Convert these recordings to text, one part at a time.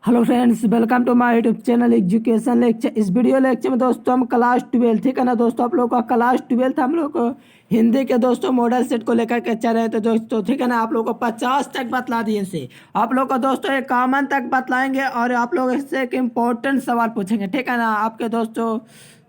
Hello friends, welcome to my YouTube channel education lecture. इस video lecture में दोस्तों हम क्लास 12, ठीक है ना दोस्तों, आप लोगों का क्लास 12 हम लोग को हिंदी के दोस्तों मॉडल सेट को लेकर के चल रहे थे दोस्तों, ठीक है ना। आप लोगों को 50 तक बतला दिए से आप लोग को दोस्तों एक कॉमन तक बतलाएंगे और आप लोग इससे एक इम्पोर्टेंट सवाल पूछेंगे, ठीक है ना। आपके दोस्तों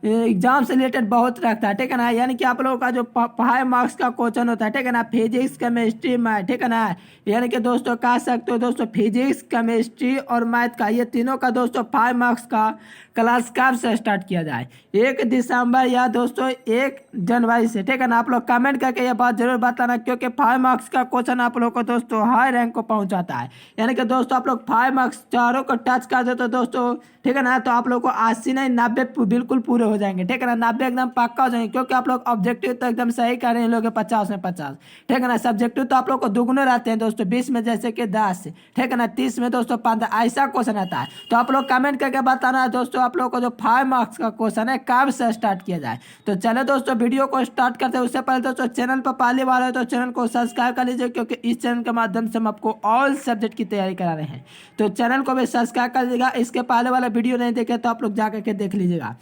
एग्जाम से रिलेटेड बहुत रखता है, ठीक है ना। यानी कि आप लोगों का जो 5 मार्क्स का क्वेश्चन होता है, ठीक है ना, फिजिक्स केमिस्ट्री मैथ, ठीक है ना। यानी कि दोस्तों कह सकते हो दोस्तों फिजिक्स केमिस्ट्री और मैथ का ये तीनों का दोस्तों 5 मार्क्स का क्लास कब से स्टार्ट किया जाए, 1 दिसंबर या दोस्तों 1 जनवरी से, ठीक है ना। आप लोग कमेंट करके ये बात जरूर बताना, क्योंकि 5 मार्क्स का क्वेश्चन आप लोग को दोस्तों हाई रैंक को पहुंचाता है। यानी कि दोस्तों आप लोग 5 मार्क्स चारों को टच कर दो तो दोस्तों, ठीक है ना, तो आप लोग को 80 नहीं 90 बिल्कुल पूरे हो जाएंगे, ठीक है ना। 90 एकदम पक्का हो जाएंगे, क्योंकि आप लोग ऑब्जेक्टिव तो एकदम सही कर रहे हैं लोग 50 में 50, ठीक है ना। सब्जेक्टिव तो आप लोग को दुगने रहते हैं दोस्तों, 20 में जैसे कि 10, ठीक है ना, 30 में दोस्तों 15, ऐसा क्वेश्चन आता है। तो आप लोग कमेंट करके बताना दोस्तों आप लोग को जो 5 मार्क्स का क्वेश्चन है कब से स्टार्ट किया जाए। तो चले दोस्तों वीडियो को स्टार्ट करते हैं। उससे पहले दोस्तों चैनल पर पहली बार है तो चैनल को सब्सक्राइब कर लीजिए, क्योंकि इस चैनल के माध्यम से हम आपको ऑल सब्जेक्ट की तैयारी करा रहे हैं। तो चैनल को भी सब्सक्राइब कर लीजिएगा। इसके पहले वाला वीडियो नहीं देखे तो आप लोग जाकर के देख लीजिएगा।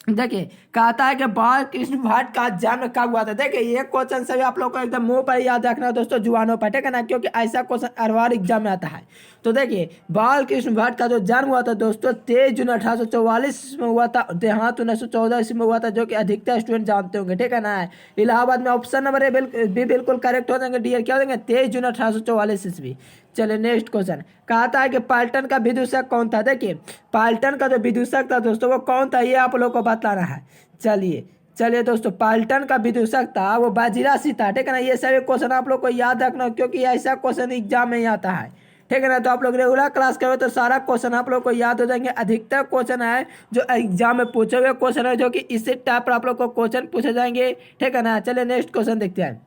देखिए कहता है कि बाल कृष्ण भट्ट का जन्म कब हुआ था। देखिए ये क्वेश्चन सभी आप लोग को एकदम मुंह पर याद रखना है दोस्तों, जुबानों पर, ठीक है ना, क्योंकि ऐसा क्वेश्चन हर बार एग्जाम में आता है। तो देखिए बाल कृष्ण भट्ट का जो जन्म हुआ था दोस्तों 23 जून 1844 में हुआ था। देहांत 1914 ईस्वी में हुआ था, जो कि अधिकतर स्टूडेंट जानते होंगे, ठीक है ना। इलाहाबाद में ऑप्शन नंबर भी बिल्कुल करेक्ट हो जाएंगे डियर, क्या हो जाएंगे 23 जून 1844 ईस्वी। चलिए नेक्स्ट क्वेश्चन कहता है कि पलटन का विदूषक कौन था। देखिए पलटन का जो विदूषक था दोस्तों वो कौन था, ये आप लोग को बताना है। चलिए चलिए दोस्तों, पलटन का विदूषक था वो बाजीराव सिंह था, ठीक है ना। ये सभी क्वेश्चन आप लोग को याद रखना, क्योंकि ऐसा क्वेश्चन एग्जाम में ही आता है, ठीक है ना। तो आप लोग रेगुलर क्लास करो तो सारा क्वेश्चन आप लोग को याद हो जाएंगे। अधिकतर क्वेश्चन है जो एग्जाम में पूछे हुए क्वेश्चन है, जो कि इसी टाइप पर आप लोग को क्वेश्चन पूछे जाएंगे, ठीक है ना। चलिए नेक्स्ट क्वेश्चन देखते हैं।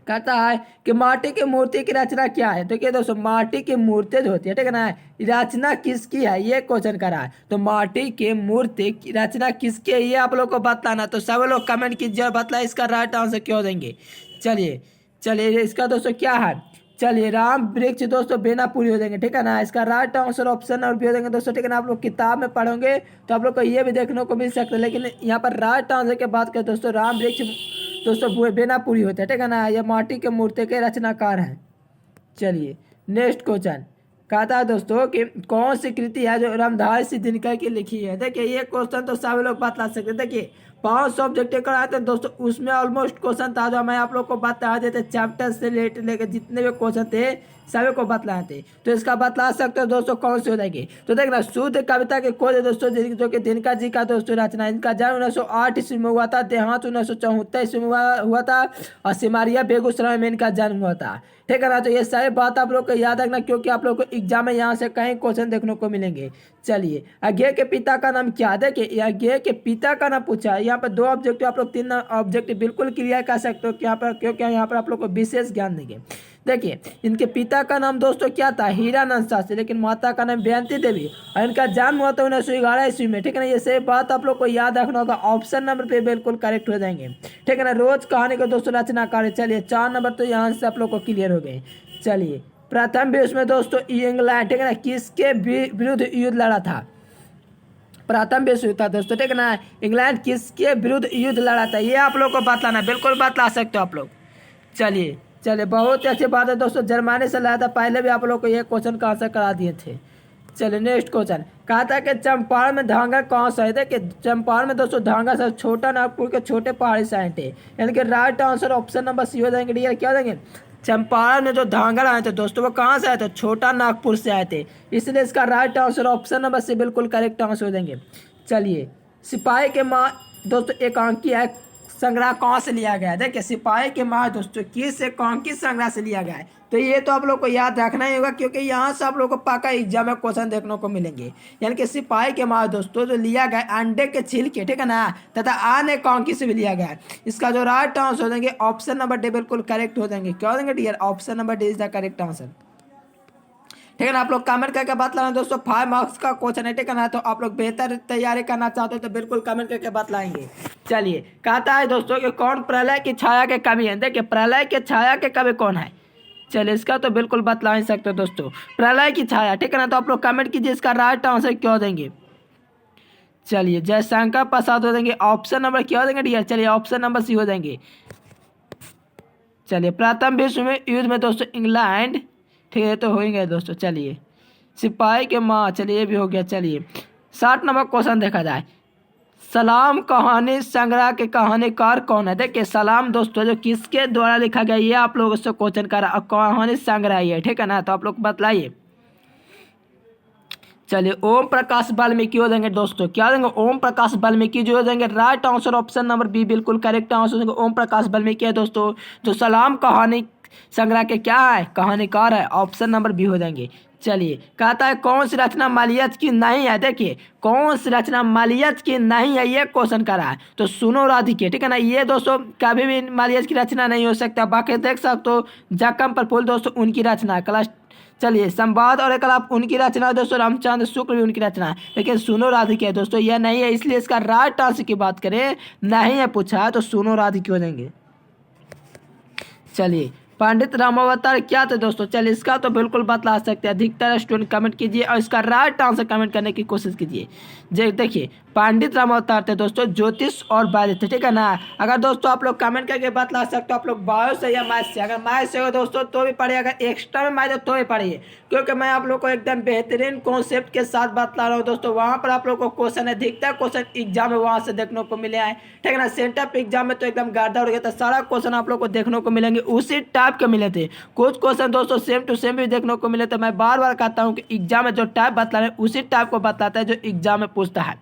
कहता है कि माटी की मूर्ति की रचना क्या है। तो क्या दोस्तों माटी की मूर्ति जो होती है, ठीक है ना, रचना किसकी है, ये क्वेश्चन करा है। तो माटी की मूर्ति की रचना किसकी है ये आप लोग को बताना। तो सब लोग कमेंट कीजिए, बतला इसका राइट आंसर क्यों देंगे। चलिए चलिए इसका दोस्तों क्या है। चलिए राम वृक्ष दोस्तों बेनापुरी हो जाएंगे, ठीक है ना। इसका राइट आंसर ऑप्शन और भी हो जाएंगे दोस्तों, ठीक है ना। आप लोग किताब में पढ़ोगे तो आप लोग को ये भी देखने को मिल सकता है, लेकिन यहाँ पर राइट आंसर की बात करें दोस्तों राम वृक्ष दोस्तों बेनापुरी होते हैं, ठीक है ना। ये माटी के मूर्ति के रचनाकार हैं। चलिए नेक्स्ट क्वेश्चन कहता है दोस्तों कि कौन सी कृति है जो रामधारी सिंह दिनकर की लिखी है। देखिए ये क्वेश्चन तो सभी लोग बता सकते हैं। देखिए 5 ऑब्जेक्टिव कराए थे दोस्तों, उसमें ऑलमोस्ट क्वेश्चन था जो मैं आप लोग को बता देते, चैप्टर से रिलेटेड लेकर जितने भी क्वेश्चन थे सभी को बतलाए थे। तो इसका बतला सकते हो दोस्तों कौन सी हो जाएगी। तो देखना शुद्ध कविता के खोज दोस्तों, जो कि दिनकर जी का दोस्तों रचना, इनका जन्म 1908 ईस्वी में हुआ था, देहांत 1974 ईस्वी में हुआ था, और सिमारिया बेगूसराय में इनका जन्म हुआ था, ठीक है ना। तो ये सारी बात आप लोग को याद रखना, क्योंकि आप लोग को एग्जाम में यहाँ से कई क्वेश्चन देखने को मिलेंगे। चलिए अज्ञेय के पिता का नाम क्या। देखिए अज्ञेय के पिता का नाम पूछा है। यहाँ पर 2 ऑब्जेक्टिव आप लोग 3 ऑब्जेक्टिव बिल्कुल क्लियर कर सकते हो, यहाँ पर क्योंकि यहाँ पर आप लोग को विशेष ज्ञान देंगे। देखिए इनके पिता का नाम दोस्तों क्या था, हीरानंद शास्त्री, लेकिन माता का नाम बेअंती देवी, और इनका जन्म हुआ था 1911 ईस्वी में, ठीक है ना। ये सही बात आप लोग को याद रखना होगा, ऑप्शन नंबर पे बिल्कुल करेक्ट हो जाएंगे, ठीक है ना। रोज कहानी को दोस्तों रचनाकार। चलिए 4 नंबर तो यहाँ से आप लोग को क्लियर हो गए। चलिए प्रथम विश्व में दोस्तों इंग्लैंड, ठीक है ना, किसके विरुद्ध युद्ध लड़ा था। प्रथम विश्व युद्ध था दोस्तों, ठीक है ना। इंग्लैंड किसके विरुद्ध युद्ध लड़ा था ये आप लोग को बतलाना, बिल्कुल बतला सकते हो आप लोग। चलिए चलिए बहुत ही अच्छी बात है दोस्तों, जर्मनी से लाया था, पहले भी आप लोग को ये क्वेश्चन का आंसर करा दिए थे। चलिए नेक्स्ट क्वेश्चन कहता है कि चंपारण में धांगा कौन सा है। देखिए चंपारण में दोस्तों धांगा सा छोटा नागपुर के छोटे पहाड़ी साइड है, यानी कि right answer option number C हो जाएंगे डियर, क्या हो जाएंगे। चंपारण में जो धांगड़ आए थे दोस्तों वो कहाँ से आए थे, छोटा नागपुर से आए थे, इसलिए इसका right answer option number C बिल्कुल करेक्ट आंसर हो जाएंगे। चलिए सिपाही के माँ दोस्तों एकांकी है संग्रह कहाँ से लिया गया है। देखिए सिपाही के माँ दोस्तों किस एकांकी संग्रह से लिया गया है। तो ये तो आप लोग को याद रखना ही होगा, क्योंकि यहाँ से आप लोग को पक्का एग्जाम में क्वेश्चन देखने को मिलेंगे। यानी कि सिपाही के माँ दोस्तों जो लिया गया अंडे के छिलके, ठीक है ना, तथा अन्य एकांकी से भी लिया गया है। इसका जो राइट आंसर हो जाएंगे ऑप्शन नंबर डी बिल्कुल करेक्ट हो जाएंगे, क्या हो जाएंगे dear, option number D is the correct answer, ठीक है ना। आप लोग कमेंट करके बतलाना दोस्तों 5 मार्क्स का क्वेश्चन है, ठीक है ना। तो आप लोग बेहतर तैयारी करना चाहते हो तो बिल्कुल कमेंट करके बतलाएंगे। चलिए कहता है दोस्तों कि कौन प्रलय की छाया के कवि है। देखिए प्रलय के छाया के कवि कौन है। चलिए इसका तो बिल्कुल बतला ही सकते हो दोस्तों, प्रलय की छाया, ठीक है ना। तो आप लोग कमेंट कीजिए इसका राइट आंसर क्या देंगे। चलिए जयशंकर प्रसाद हो देंगे, ऑप्शन नंबर क्या हो देंगे डियर, चलिए ऑप्शन नंबर सी हो देंगे। चलिए प्रथम विश्व में युद्ध में दोस्तों इंग्लैंड, ठीक है तो होंगे दोस्तों। चलिए सिपाही के माँ, चलिए ये भी हो गया। चलिए 60 नंबर क्वेश्चन देखा जाए, सलाम कहानी संग्रह के कहानीकार कौन है। देखिए सलाम दोस्तों जो किसके द्वारा लिखा गया, ये आप लोगों से क्वेश्चन कर रहा, कहानी संग्रह ये, ठीक है ना। तो आप लोग बतलाइए। चलिए ओम प्रकाश वाल्मीकि हो देंगे दोस्तों, क्या देंगे, ओम प्रकाश वाल्मीकि जो हो देंगे। Right answer option number B बिल्कुल करेक्ट आंसर देंगे, ओम प्रकाश वाल्मीकि है दोस्तों। जो सलाम कहानी संग्रह के क्या है, कहानीकार है, ऑप्शन नंबर बी हो देंगे। चलिए कहता है कौन सी रचना मालियत की नहीं है। देखिए कौन सी रचना मालियत की नहीं है, ये क्वेश्चन करा है। तो सुनो राधिके, ठीक है ना, ये दोस्तों कभी भी मालियत की रचना नहीं हो सकता। बाकी देख सकते हो जक्कम प्रफुल्ल दोस्तों उनकी रचना है। क्लास चलिए संवाद और कलाप उनकी रचना दोस्तों, रामचंद्र शुक्ल भी उनकी रचना है। लेकिन सुनो राधिके दोस्तों यह नहीं है, इसलिए इसका राइट आंसर की बात करें नहीं है पूछा है, तो सुनो राधिके हो देंगे। चलिए पंडित रामावतार क्या थे दोस्तों, चलिए इसका तो बिल्कुल बतला सकते हैं। अधिकतर स्टूडेंट कमेंट कीजिए और इसका राइट आंसर कमेंट करने की कोशिश कीजिए। देखिए पंडित रामावतार थे दोस्तों ज्योतिष और वैद्य थे, ठीक है ना। अगर दोस्तों आप लोग कमेंट करके बतला सकते हो आप लोग बायो से या मैथ से। अगर मैथ से हो दोस्तों तो भी पढ़िए, अगर एक्स्ट्रा में मैथ हो तो भी पढ़िए, क्योंकि मैं आप लोग को एकदम बेहतरीन कॉन्सेप्ट के साथ बतला रहा हूँ दोस्तों। वहाँ पर आप लोग को क्वेश्चन अधिकतर क्वेश्चन एग्जाम में वहाँ से देखने को मिले हैं, ठीक है ना। सेंटर एग्जाम में तो एकदम गाढ़ा हो गया था, सारा क्वेश्चन आप लोग को देखने को मिलेंगे उसी टाइप के मिले थे। कुछ क्वेश्चन दोस्तों सेम टू सेम भी देखने को मिले। तो मैं बार बार कहता हूँ कि एग्जाम में जो टाइप बतला रहे उसी टाइप को बताता है जो एग्जाम में पूछता है।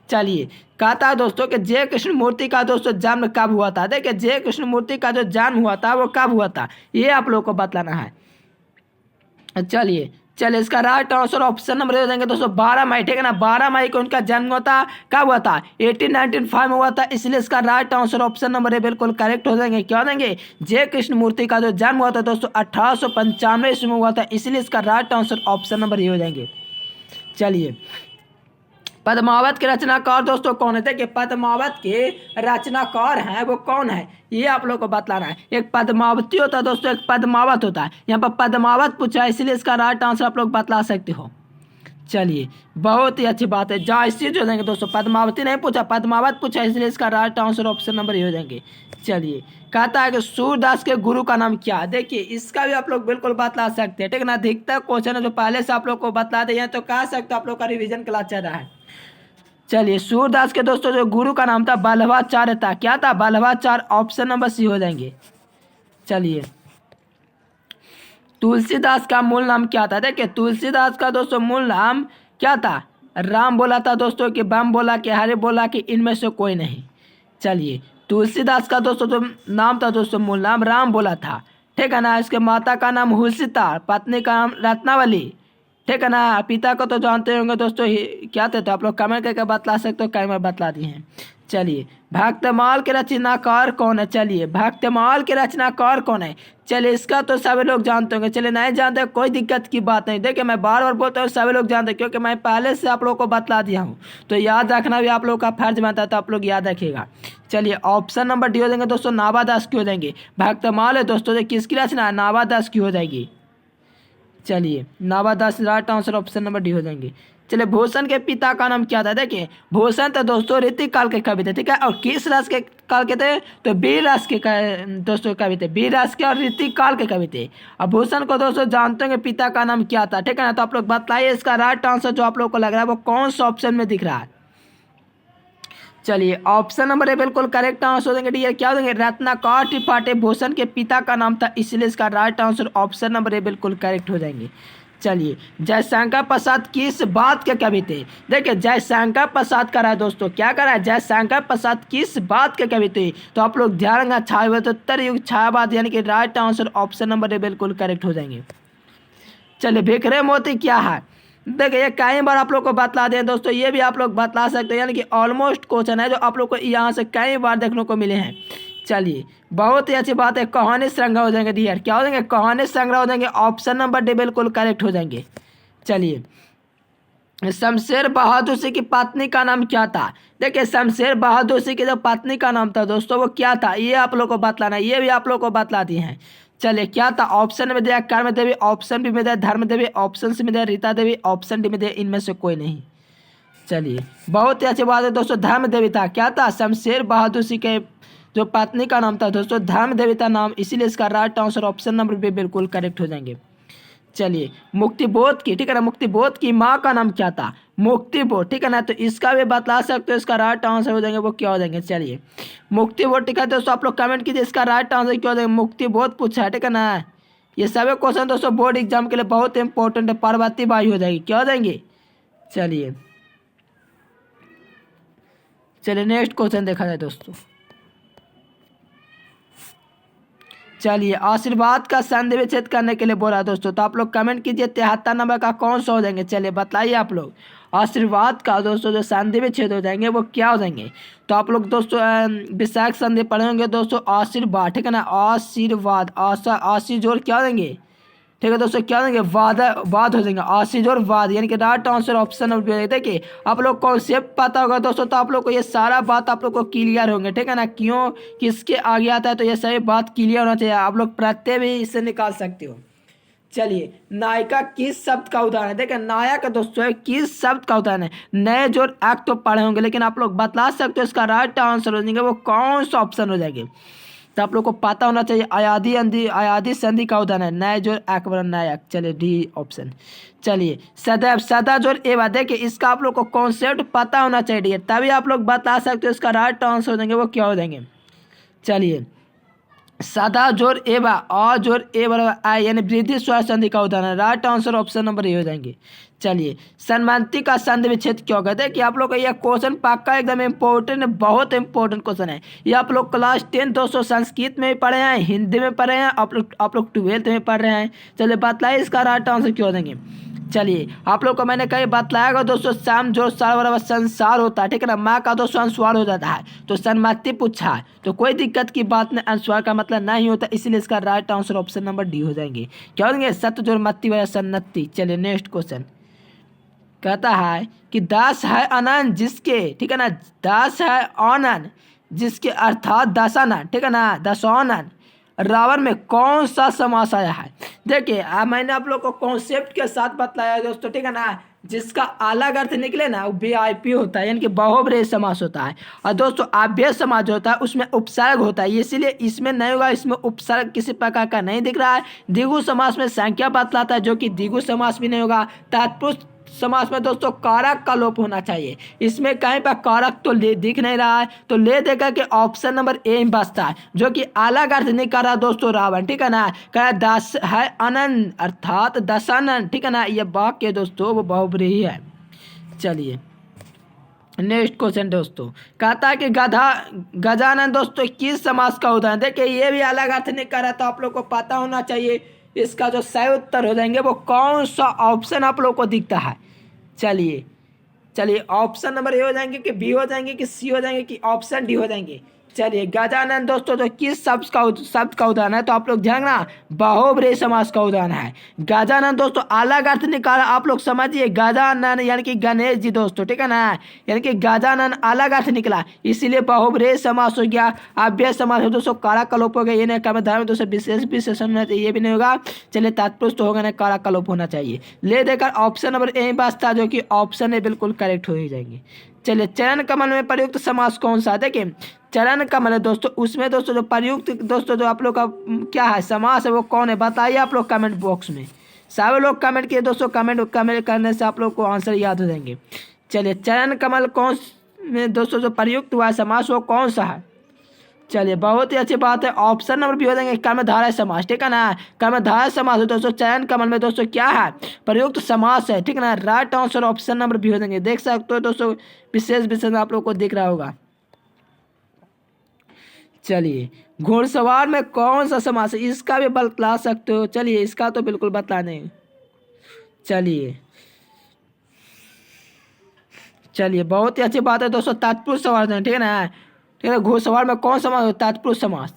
चलिए कहता है दोस्तों कि जय कृष्ण मूर्ति का दोस्तों जन्म कब हुआ था। देखिए जय कृष्ण मूर्ति का जो जन्म हुआ था वो कब हुआ था, ये आप लोग को बतलाना है। चलिए इसका राइट आंसर ऑप्शन नंबर दे देंगे दोस्तों 12 मई, ठीक है ना। 12 मई को उनका जन्म हुआ था, कब हुआ था, 1895 में हुआ था। इसलिए इसका right answer option number A बिल्कुल करेक्ट हो जाएंगे। क्या देंगे, जय कृष्ण मूर्ति का जो जन्म हुआ था दोस्तों 1895 ईस्वी में हुआ था। इसलिए इसका right answer option number A हो जाएंगे। चलिए पद्मावत के रचनाकार दोस्तों कौन है। देखिए पद्मावत के रचनाकार हैं वो कौन है, ये आप लोग को बतलाना है। एक पद्मावती होता है दोस्तों, एक पद्मावत होता है। यहाँ पर पद्मावत पूछा है, इसलिए इसका राइट आंसर आप लोग बतला सकते हो। चलिए बहुत ही अच्छी बात है, जहाँ इसी हो जाएंगे दोस्तों। पद्मावती नहीं पूछा, पद्मावत पूछा, इसलिए इसका राइट आंसर ऑप्शन नंबर ये हो जाएंगे। चलिए कहता है कि सूरदास के गुरु का नाम क्या है। देखिए इसका भी आप लोग बिल्कुल बतला सकते हैं, ठीक है ना। अधिकतर क्वेश्चन है जो पहले से आप लोग को बतला दे हैं, तो कह सकते हो आप लोग का रिविजन क्लास चल रहा है। चलिए सूरदास के दोस्तों जो गुरु का नाम था बल्लभाचार्य था, क्या था, बल्लभाचार्य, ऑप्शन नंबर सी हो जाएंगे। चलिए तुलसीदास का मूल नाम क्या था। देखिए तुलसीदास का दोस्तों मूल नाम क्या था, राम बोला था दोस्तों कि बम बोला कि हरे बोला कि इनमें से कोई नहीं। चलिए तुलसीदास का दोस्तों जो नाम था दोस्तों मूल नाम राम बोला था, ठीक है ना। इसके माता का नाम हुलसिता, पत्नी का नाम रत्नावली, ठीक है ना। पिता को तो जानते होंगे दोस्तों क्या थे, तो आप लोग कमेंट करके बतला सकते हो, कई बार बतला दिए हैं। चलिए भक्तमाल के रचनाकार कौन है। चलिए भक्तमाल के रचनाकार कौन है, चलिए इसका तो सभी लोग जानते होंगे। चलिए नहीं जानते कोई दिक्कत की बात नहीं। देखिए मैं बार बार बोलता हूँ सभी लोग जानते हैं, क्योंकि मैं पहले से आप लोगों को बतला दिया हूँ, तो याद रखना भी आप लोग का फर्ज बनता है, तो आप लोग याद रखिएगा। चलिए ऑप्शन नंबर डी हो देंगे दोस्तों, नाभादास की हो जाएंगे। भक्तमाल है दोस्तों जो किसकी रचना है, नाभादास की हो जाएगी। चलिए Nabhadas right answer option number D हो जाएंगे। चलिए भूषण के पिता का नाम क्या था। देखिए भूषण तो दोस्तों ऋतिक काल के कवि थे, ठीक है। और किस राज के काल के थे, तो बीर राज के दोस्तों कवि थे, बीर राज के और ऋतिक काल के कवि थे। और भूषण को दोस्तों जानते होंगे पिता का नाम क्या था, ठीक है ना। तो आप लोग बताइए इसका राइट आंसर जो आप लोग को लग रहा है वो कौन सा ऑप्शन में दिख रहा है। चलिए ऑप्शन नंबर ए बिल्कुल करेक्ट आंसर देंगे डियर, क्या देंगे, रत्नाकर त्रिपाठी भूषण के पिता का नाम था, इसलिए इसका right answer option number A बिल्कुल करेक्ट हो जाएंगे। चलिए जयशंकर प्रसाद किस बात के कवि थे। देखिए जयशंकर प्रसाद करा है दोस्तों, क्या करा है, जयशंकर प्रसाद किस बात के कवि थे। तो आप लोग ध्यान रखना, छायावतोत्तर युग छायावाद यानी कि right answer option number A बिल्कुल करेक्ट हो जाएंगे। चलिए भिखरे मोती क्या है। देखिए ये कई बार आप लोग को बतला दें दोस्तों, ये भी आप लोग बतला सकते हैं, यानी कि ऑलमोस्ट क्वेश्चन है जो आप लोग को यहाँ से कई बार देखने को मिले हैं। चलिए बहुत ही अच्छी बात है, कहानी संग्रह हो जाएंगे डियर, क्या हो जाएंगे, कहानी संग्रह हो जाएंगे, ऑप्शन नंबर डी बिल्कुल करेक्ट हो जाएंगे। चलिए शमशेर बहादुर सिंह की पत्नी का नाम क्या था। देखिए शमशेर बहादुर सिंह की जो पत्नी का नाम था दोस्तों वो क्या था, ये आप लोग को बतलाना है, ये भी आप लोग को बतला दिए हैं। चलिए क्या था, ऑप्शन में दिया कर्म देवी, ऑप्शन बी में दिया धर्म देवी, ऑप्शन सी में दिया रीता देवी, ऑप्शन डी में दिया इनमें से कोई नहीं। चलिए बहुत ही अच्छी बात है दोस्तों, धर्म देवी था। क्या था, शमशेर बहादुर सिंह के जो पत्नी का नाम था दोस्तों धर्म देवी था नाम, इसीलिए इसका right answer option number B बिल्कुल करेक्ट हो जाएंगे। चलिए मुक्तिबोध की, ठीक है ना, मुक्तिबोध की माँ का नाम क्या था, मुक्तिबोध, ठीक है ना, तो इसका भी बता सकते हो, इसका राइट आंसर हो जाएंगे वो क्या हो जाएंगे। चलिए मुक्तिबोध, ठीक है दोस्तों, आप लोग कमेंट कीजिए इसका राइट आंसर क्या हो जाएगा। मुक्तिबोध पूछा है, ठीक है ना, ये सभी क्वेश्चन दोस्तों बोर्ड एग्जाम के लिए बहुत इंपॉर्टेंट है। पार्वती बाई हो जाएगी, क्या हो जाएंगे। चलिए नेक्स्ट क्वेश्चन देखा जाए दोस्तों। चलिए आशीर्वाद का संधि विच्छेद करने के लिए बोला दोस्तों, तो आप लोग कमेंट कीजिए 73 नंबर का कौन सा हो जाएंगे। चलिए बताइए आप लोग, आशीर्वाद का दोस्तों जो संधि विच्छेद हो जाएंगे वो क्या हो जाएंगे। तो आप लोग दोस्तों विशाख संधि पढ़े होंगे दोस्तों, आशीर्वाद, ठीक है ना, आशीर्वाद, आशी जोड़ क्या हो जाएंगे, ठीक है दोस्तों, क्या हो जाएंगे, वाद हो जाएंगे, आशी जोड़ वाद, यानी कि राइट आंसर ऑप्शन नंबर। देखिए आप लोग कॉन्सेप्ट पता होगा दोस्तों, तो आप लोग को ये सारा बात आप लोग को क्लियर होंगे, ठीक है ना, क्यों किसके आगे आता है, तो ये सभी बात क्लियर होना चाहिए। आप लोग प्रत्यय भी इससे निकाल सकते हो। चलिए नायिका किस शब्द का उदाहरण है, देखिए नायक दोस्तों किस शब्द का उदाहरण है, नए जोड़ एक तो पढ़े होंगे, लेकिन आप लोग बता सकते हो इसका राइट आंसर हो जाएंगे वो कौन सा ऑप्शन हो जाएंगे। तो आप लोग को पता होना चाहिए, अयादी संधि का उदाहरण है नए जोड़ एक बराबर नायक। चलिए डी ऑप्शन। चलिए सदैव, सदा जोड़ एवं, देखिए इसका आप लोग को कॉन्सेप्ट पता होना चाहिए, तभी आप लोग बता सकते हो इसका राइट आंसर हो जाएंगे वो क्या हो जाएंगे। चलिए सदा जोर एवा, अ जोर ए बराबर आई, यानी वृद्धि स्वर संधि का उदाहरण, right answer option number A हो जाएंगे। चलिए सन्मानित का संधि विच्छेद क्यों कहते हैं, कि आप लोग का यह क्वेश्चन पक्का एकदम इम्पोर्टेंट, बहुत इंपॉर्टेंट क्वेश्चन है। ये आप लोग क्लास 10 दोस्तों संस्कृत में भी पढ़े हैं, हिंदी में पढ़े हैं, आप लोग 12th में पढ़ रहे हैं। चलिए बतलाइए इसका राइट आंसर क्यों देंगे। चलिए आप लोग को मैंने कहीं बतलाया दोस्तों, शाम जो सार बराबर संसार होता है, ठीक है ना, माँ का दोस्तों अनुस्वार हो जाता है, तो सन्मति पूछा है, तो कोई दिक्कत की बात नहीं, अनुस्वार का मतलब नहीं होता, इसीलिए इसका right answer option number D हो जाएंगे। क्या हो जाएंगे, सत्य जोड़ मत्ती वजह सन्नति। चलिए नेक्स्ट क्वेश्चन कहता है कि दास है अनंत जिसके, ठीक है ना, दास है अनंत जिसके अर्थात दशानन, ठीक है ना, दशानन रावण में कौन सा समास आया है। देखिए मैंने आप लोग को कॉन्सेप्ट के साथ बताया दोस्तों, ठीक है ना, जिसका अलग अर्थ निकले ना वो VIP होता है, यानी कि बहुब्रीहि समास होता है। और दोस्तों अव्यय समास होता है उसमें उपसर्ग होता है, इसीलिए इसमें नहीं होगा, इसमें उपसर्ग किसी प्रकार का नहीं दिख रहा है। द्विगु समास में संख्या बतलाता है, जो कि द्विगु समास भी नहीं होगा। तत्पुरुष समास में दोस्तों कारक का लोप होना चाहिए, इसमें कहीं पर कारक तो दिख नहीं रहा है, तो ले देकर के ऑप्शन नंबर ए में बसता है, जो कि अलग अर्थ नहीं कर रहा दोस्तों रावण, ठीक है ना, कह दस है अनंत अर्थात दशानन, ठीक है ना, ये वाक्य दोस्तों वो बहुब्रीहि है। चलिए नेक्स्ट क्वेश्चन दोस्तों कहता है कि गजानन दोस्तों किस समास का उदाहरण। देखिए ये भी अलग अर्थ नहीं कर रहा, तो आप लोग को पता होना चाहिए इसका जो सही उत्तर हो जाएंगे वो कौन सा ऑप्शन आप लोग को दिखता है। चलिए ऑप्शन नंबर ए हो जाएंगे कि बी हो जाएंगे कि सी हो जाएंगे कि ऑप्शन डी हो जाएंगे। चलिए गजानन दोस्तों जो किस शब्द का उदाहरण है, तो आप लोग ध्यान रखना बहुब्रीहि समास का उदाहरण है। गजानन दोस्तों अलग अर्थ निकाला, आप लोग समझिए, गजानन यानी कि गणेश जी दोस्तों, ठीक है ना, यानी कि गजानन अलग अर्थ निकला, इसीलिए बहुब्रीहि समास हो गया। अव्यय समास हो दोस्तों कारक का लोप हो गया, ये नहीं कर्म धारय दोस्तों विशेष विशेषण होना चाहिए, ये भी नहीं होगा। चलिए तत्पुरुष तो होगा नहीं, कारक का लोप होना चाहिए। ले देकर ऑप्शन नंबर ए बसता, जो कि ऑप्शन ए बिल्कुल करेक्ट हो ही जाएंगे। चलिए चरण कमल में प्रयुक्त समास कौन सा, देखिए चरण कमल है दोस्तों, उसमें दोस्तों जो प्रयुक्त दोस्तों जो आप लोग का क्या है समास है वो कौन है, बताइए आप लोग कमेंट बॉक्स में। सारे लोग कमेंट किए दोस्तों, कमेंट करने से आप लोग को आंसर याद हो जाएंगे। चलिए चरण कमल कौन में दोस्तों जो प्रयुक्त हुआ है समास वो कौन सा है। चलिए बहुत ही अच्छी बात है, ऑप्शन नंबर भी हो जाएंगे कर्मधारय समास, ठीक है ना, कर्मधारय समास है दोस्तों। चयन कमल में दोस्तों क्या है, प्रयुक्त समास है, ठीक है ना, राइट आंसर ऑप्शन नंबर भी हो जाएंगे। देख सकते हो दोस्तों विशेष विशेष आप लोग को दिख रहा होगा। चलिए घोड़सवार में कौन सा समास है, इसका भी बतला सकते हो। चलिए इसका तो बिल्कुल बतला नहीं। चलिए बहुत ही अच्छी बात है दोस्तों, तत्पुरुष समास है, ठीक है ना, ठीक है। घोड़सवार में कौन समास होता है, तत्पुरुष समास।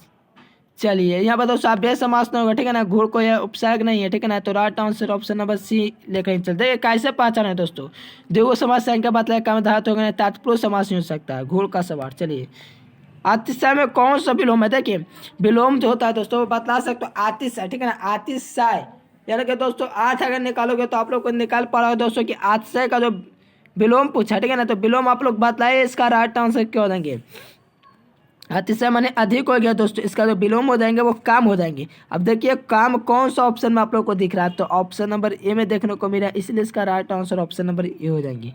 चलिए यहाँ पर दोस्तों अव्यय समास नहीं होगा, ठीक है ना, घोड़ को यह उपसर्ग नहीं है, ठीक है ना, तो right answer option number C लेकर ही चलते हैं। कैसे पहचान है दोस्तों, द्विगु समास संख्या बतलाया, कर्म धातु होगा, तत्पुरुष समास नहीं हो सकता है, घोड़ का सवार। चलिए अतिशय में कौन सा विलोम है? देखिए विलोम जो होता है दोस्तों वो बतला सकते हो अतिशय, ठीक है ना, अतिशय यानी कि दोस्तों आठ अगर निकालोगे तो आप लोग को निकाल पा रहे हो दोस्तों कि अतिशय का जो विलोम पूछा, ठीक है ना, तो विलोम आप लोग बताइए इसका राइट आंसर क्या हो जाएंगे? अतिशय माने अधिक हो गया दोस्तों, इसका जो विलोम हो जाएंगे वो काम हो जाएंगे। अब देखिए काम कौन सा ऑप्शन में आप लोग को दिख रहा है, तो ऑप्शन नंबर ए में देखने को मिला, इसलिए इसका right answer option number A हो जाएंगे।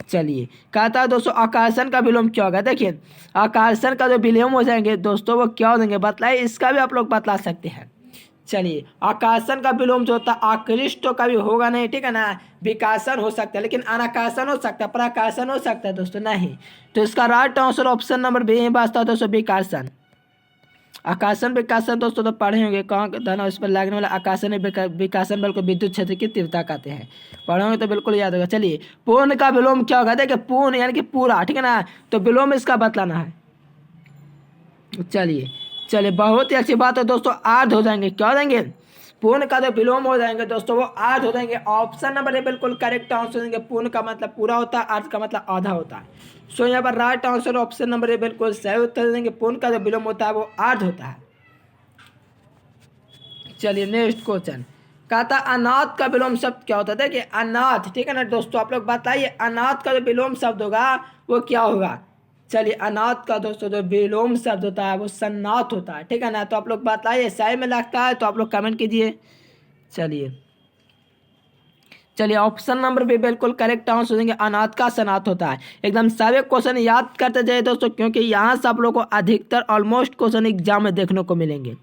चलिए कहता है दोस्तों आकर्षण का विलोम क्या होगा? देखिए आकर्षण का जो विलोम हो जाएंगे दोस्तों वो क्या हो जाएंगे बताइए, इसका भी आप लोग बतला सकते हैं। चलिए आकर्षण का विलोम जो होता है आकृष्ट तो कभी होगा नहीं, ठीक है ना, विकासन हो सकता है लेकिन अनाकर्षण हो सकता है, पराकर्षण हो सकता है दोस्तों नहीं। तो इसका right answer option number B बचता है दोस्तों, विकर्षण। आकर्षण विकर्षण दोस्तों तो पढ़े होंगे, कहाँ धना उस पर लगने वाला आकर्षण विकर्षण बल को विद्युत क्षेत्र की तीव्रता कहते हैं, पढ़े होंगे तो बिल्कुल याद होगा। चलिए पूर्ण का विलोम क्या होगा? देखिए पूर्ण यानी कि पूरा, ठीक है ना, तो विलोम इसका बतलाना है। चलिए बहुत ही अच्छी बात है दोस्तों, आर्ध हो जाएंगे, क्या हो जाएंगे? पूर्ण का जो विलोम हो जाएंगे दोस्तों वो आर्ध हो जाएंगे। ऑप्शन नंबर ए बिल्कुल करेक्ट आंसर देंगे। पूर्ण का मतलब पूरा होता है, अर्ध का मतलब आधा होता है। सो यहाँ पर right answer option number A बिल्कुल सही उत्तर देंगे। पूर्ण का जो विलोम होता है वो आर्ध होता है। चलिए नेक्स्ट क्वेश्चन कहता अनाथ का विलोम शब्द क्या होता है? देखिए अनाथ, ठीक है ना दोस्तों, आप लोग बताइए अनाथ का जो विलोम शब्द होगा वो क्या होगा? चलिए अनाथ का दोस्तों जो विलोम शब्द होता है वो सन्नाथ होता है, ठीक है ना, तो आप लोग बताइए सही में लगता है तो आप लोग कमेंट कीजिए। चलिए ऑप्शन नंबर भी बिल्कुल करेक्ट आंसर देंगे, अनाथ का सनाथ होता है। एकदम सभी क्वेश्चन याद करते जाइए दोस्तों, क्योंकि यहाँ से आप लोग को अधिकतर ऑलमोस्ट क्वेश्चन एग्जाम में देखने को मिलेंगे।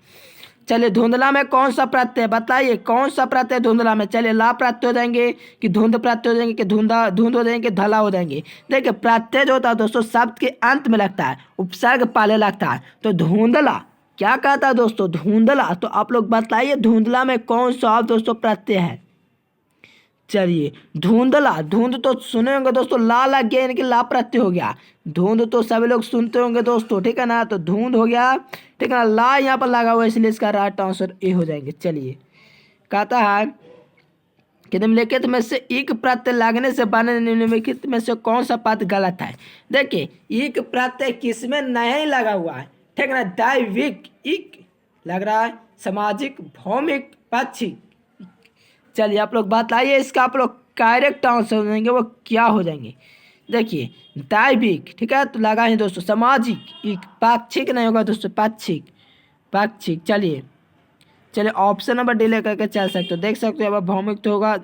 चलिए धुंधला में कौन सा प्रत्यय बताइए, कौन सा प्रत्यय धुंधला में? चलिए ला प्रत्यय हो जाएंगे कि धुंध प्रत्यय हो जाएंगे कि धुंध हो जाएंगे, धला हो जाएंगे। देखिए प्रत्यय जो होता है दोस्तों शब्द के अंत में लगता है, उपसर्ग पहले लगता है, तो धुंधला क्या कहता है दोस्तों? धुंधला। तो आप लोग बताइए धुंधला में कौन सा दोस्तों प्रत्यय है? चलिए धुंधला, धुंध तो सुने होंगे दोस्तों, ला लग गया यानी कि ला प्रत्यय हो गया। धुंध तो सभी लोग सुनते होंगे दोस्तों, ठीक है ना, तो धुंध हो गया, ठीक है ना, ला यहाँ पर लगा हुआ है इसलिए इसका राइट आंसर ए हो जाएंगे। चलिए कहता है कि निम्नलिखित में से एक प्रत्यय लगने से बने निम्नलिखित में से कौन सा पद गलत है? देखिए एक प्रत्यय किसमें नहीं लगा हुआ है, ठीक है ना, दैविक एक लग रहा है, सामाजिक, भौमिक, पाक्षिक। चलिए आप लोग बताइए इसका आप लोग करेक्ट आंसर देंगे वो क्या हो जाएंगे? देखिए दैविक, ठीक है, तो लगा है दोस्तों, सामाजिक, एक पाक्षिक नहीं होगा दोस्तों, पाक्षिक। चलिए ऑप्शन नंबर डी लेकर के चल सकते हो, देख सकते हो अब भौमिक तो होगा,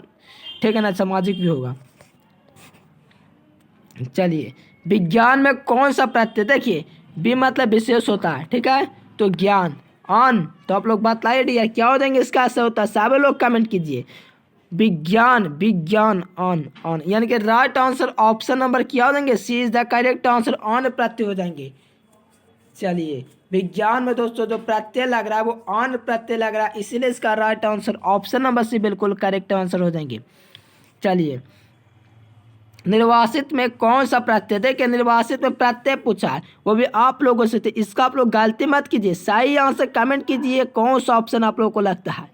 ठीक है ना, सामाजिक भी होगा। चलिए विज्ञान में कौन सा प्रत्यय? देखिए बी मतलब विशेष होता है, ठीक है, तो ज्ञान, ऑन, तो आप लोग बताइए डियर क्या हो जाएंगे इसका आंसर होता है, सभी लोग कमेंट कीजिए। विज्ञान ऑन यानी कि राइट आंसर ऑप्शन नंबर क्या हो जाएंगे? C is the correct answer, on प्रत्यय हो जाएंगे। चलिए विज्ञान में दोस्तों जो प्रत्यय लग रहा है वो ऑन प्रत्यय लग रहा है, इसीलिए इसका right answer option number C बिल्कुल करेक्ट आंसर हो जाएंगे। चलिए निर्वासित में कौन सा प्रत्यय? देखिए निर्वासित में प्रत्यय पूछा है, वो भी आप लोगों से थे, इसका आप लोग गलती मत कीजिए, सही आंसर कमेंट कीजिए कौन सा ऑप्शन आप लोगों को लगता है।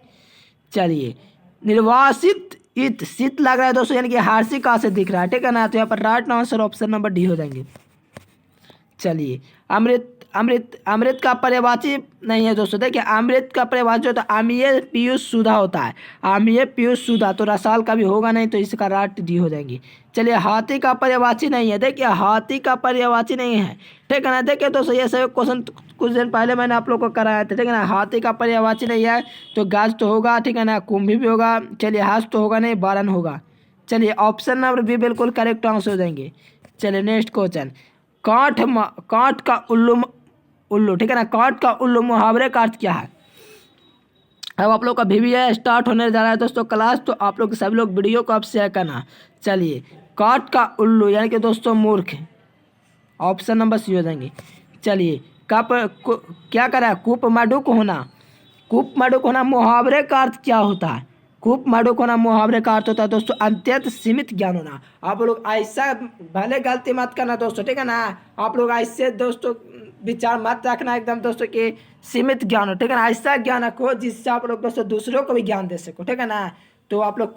चलिए निर्वासित इत शीत लग रहा है दोस्तों, यानी कि हार्सिक का से दिख रहा है, ठीक है ना, तो यहाँ पर right answer option number D हो जाएंगे। चलिए अमृत का पर्यायवाची नहीं है दोस्तों, देखिए अमृत का पर्यायवाची होता है अमीय पीयूष सुधा होता है, अमीय पीयूष सुधा, तो रसाल का भी होगा नहीं, तो इसका राइट डी हो जाएंगे। चलिए हाथी का पर्यायवाची नहीं है, देखिए हाथी का पर्यायवाची नहीं है, ठीक है ना, देखिए दोस्तों ये सभी क्वेश्चन कुछ दिन पहले मैंने आप लोग को कराया था, ठीक है ना, हाथी का पर्यायवाची नहीं है, तो गाज तो होगा, ठीक है ना, कुंभी भी होगा, चलिए हाथ तो होगा नहीं, बारन होगा। चलिए ऑप्शन नंबर बी बिल्कुल करेक्ट आंसर हो जाएंगे। चलिए नेक्स्ट क्वेश्चन काठ का उल्लू, ठीक है ना, काठ का उल्लू मुहावरे का अर्थ क्या है? अब आप लोग का VBA स्टार्ट होने जा रहा है दोस्तों क्लास, तो आप लोग सभी लोग वीडियो को आप शेयर करना। चलिए काठ का उल्लू यानी कि दोस्तों मूर्ख, ऑप्शन नंबर सी हो जाएंगे। चलिए क्या करा है? कूप माडुक होना मुहावरे का अर्थ क्या होता है? कूप माडुक होना मुहावरे का अर्थ होता है दोस्तों अत्यंत सीमित ज्ञान होना। आप लोग ऐसा भले गलती मत करना दोस्तों, ठीक है ना, आप लोग ऐसे दोस्तों विचार मत रखना एकदम दोस्तों कि सीमित ज्ञान हो, ठीक है ना, ऐसा ज्ञान रखो जिससे आप लोग दोस्तों दूसरों को भी ज्ञान दे सको, ठीक है ना, तो आप लोग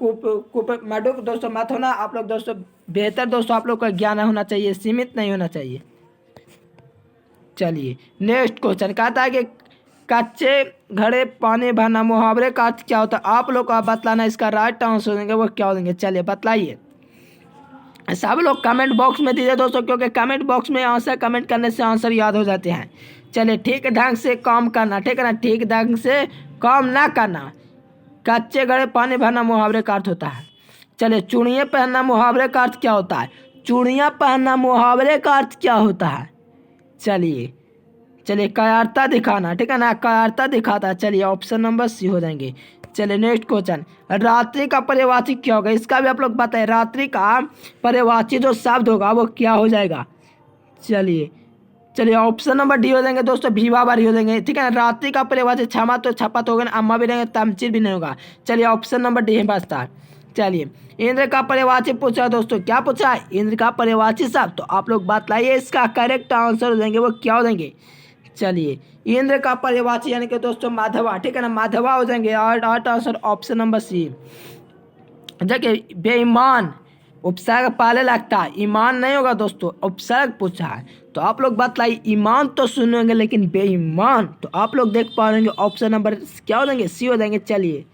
कूप माडुक दोस्तों मत होना, आप लोग दोस्तों बेहतर दोस्तों आप लोग का ज्ञान होना चाहिए, सीमित नहीं होना चाहिए। चलिए नेक्स्ट क्वेश्चन कहता है कि कच्चे घड़े पानी भरना मुहावरे का अर्थ क्या होता है? आप लोग को बतलाना, इसका राइट आंसर देंगे वो क्या देंगे? चलिए बतलाइए। सब लोग कमेंट बॉक्स में दीजिए दोस्तों, क्योंकि कमेंट बॉक्स में आंसर कमेंट करने से आंसर याद हो जाते हैं। चलिए ठीक ढंग से काम करना, ठीक है ना, ठीक ढंग से काम ना करना। कच्चे घड़े पानी भरना मुहावरे का अर्थ होता है। चलिए चूड़ियाँ पहनना मुहावरे का अर्थ क्या होता है? चूड़ियाँ पहनना मुहावरे का अर्थ क्या होता है? चलिए कायरता दिखाना, ठीक है ना, कायरता दिखाता है। चलिए ऑप्शन नंबर सी हो जाएंगे। चलिए नेक्स्ट क्वेश्चन, रात्रि का पर्यायवाची क्या होगा? इसका भी आप लोग बताएं, रात्रि का पर्यायवाची जो शब्द होगा वो क्या हो जाएगा? चलिए ऑप्शन नंबर डी हो जाएंगे दोस्तों, भीवा बारी हो जाएंगे, ठीक है ना। रात्रि का पर्यायवाची क्षमा तो छपत होगा, अम्मा भी रहेंगे, तमचीर भी नहीं होगा। चलिए ऑप्शन नंबर डी बचता है। चलिए इंद्र का पर्यायवाची पूछा है दोस्तों, क्या पूछा है? इंद्र का पर्यायवाची शब्द, तो आप लोग बतलाइए इसका करेक्ट आंसर हो जाएंगे वो क्या हो जाएंगे? चलिए इंद्र का पर्यायवाची यानी कि दोस्तों माधवा, ठीक है ना, माधवा हो जाएंगे। और आंसर ऑप्शन नंबर सी। देखिए बेईमान उपसर्ग पहले लगता है, ईमान नहीं होगा दोस्तों, उपसर्ग पूछा है। तो आप लोग बतलाइए, ईमान तो सुनेंगे लेकिन बेईमान, तो आप लोग देख पा रहे ऑप्शन नंबर क्या हो जाएंगे? सी हो जाएंगे। चलिए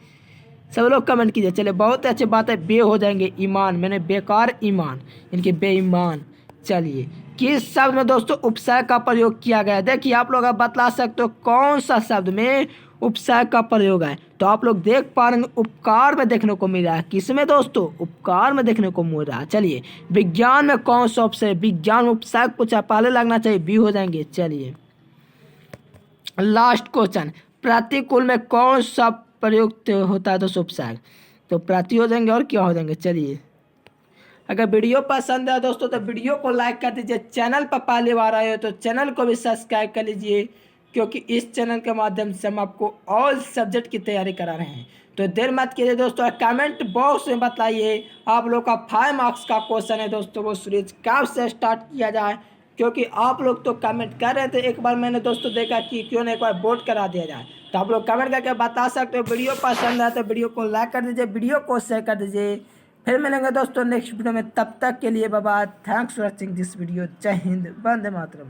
सब लोग कमेंट कीजिए। चलिए बहुत अच्छी बात है, बे हो जाएंगे ईमान, मैंने बेकार ईमान, इनके बेईमान। चलिए किस शब्द में दोस्तों उपसर्ग का प्रयोग किया गया है? देखिए आप लोग अब बतला सकते हो कौन सा शब्द में उपसर्ग का प्रयोग है। तो आप लोग देख पा रहे हैं उपकार में देखने को मिल रहा है। किसमें दोस्तों? उपकार में देखने को मिल रहा है। चलिए विज्ञान में कौन सा ऑप्शन है? विज्ञान में उपसर्ग पूछा, पहले लगना चाहिए बी हो जाएंगे। चलिए लास्ट क्वेश्चन, प्रतिकूल में कौन सा प्रयुक्त होता है दोस्तों उपसर्ग? तो प्रति हो जाएंगे और क्या हो जाएंगे? चलिए अगर वीडियो पसंद है दोस्तों तो वीडियो को लाइक कर दीजिए। चैनल पर पहली बार आए हो तो चैनल को भी सब्सक्राइब कर लीजिए, क्योंकि इस चैनल के माध्यम से हम आपको ऑल सब्जेक्ट की तैयारी करा रहे हैं। तो देर मत कीजिए दोस्तों, कमेंट बॉक्स में बताइए आप लोग का 5 मार्क्स का क्वेश्चन है दोस्तों, वो सीरीज कब से स्टार्ट किया जाए, क्योंकि आप लोग तो कमेंट कर रहे थे। एक बार मैंने दोस्तों देखा कि क्यों ना एक बार वोट करा दिया जाए। तो आप लोग कमेंट करके बता सकते हो। वीडियो पसंद है तो वीडियो को लाइक कर दीजिए, वीडियो को शेयर कर दीजिए। फिर मिलेंगे दोस्तों नेक्स्ट वीडियो में, तब तक के लिए bye bye. Thanks for watching this video. जय हिंद, वंदे मातरम।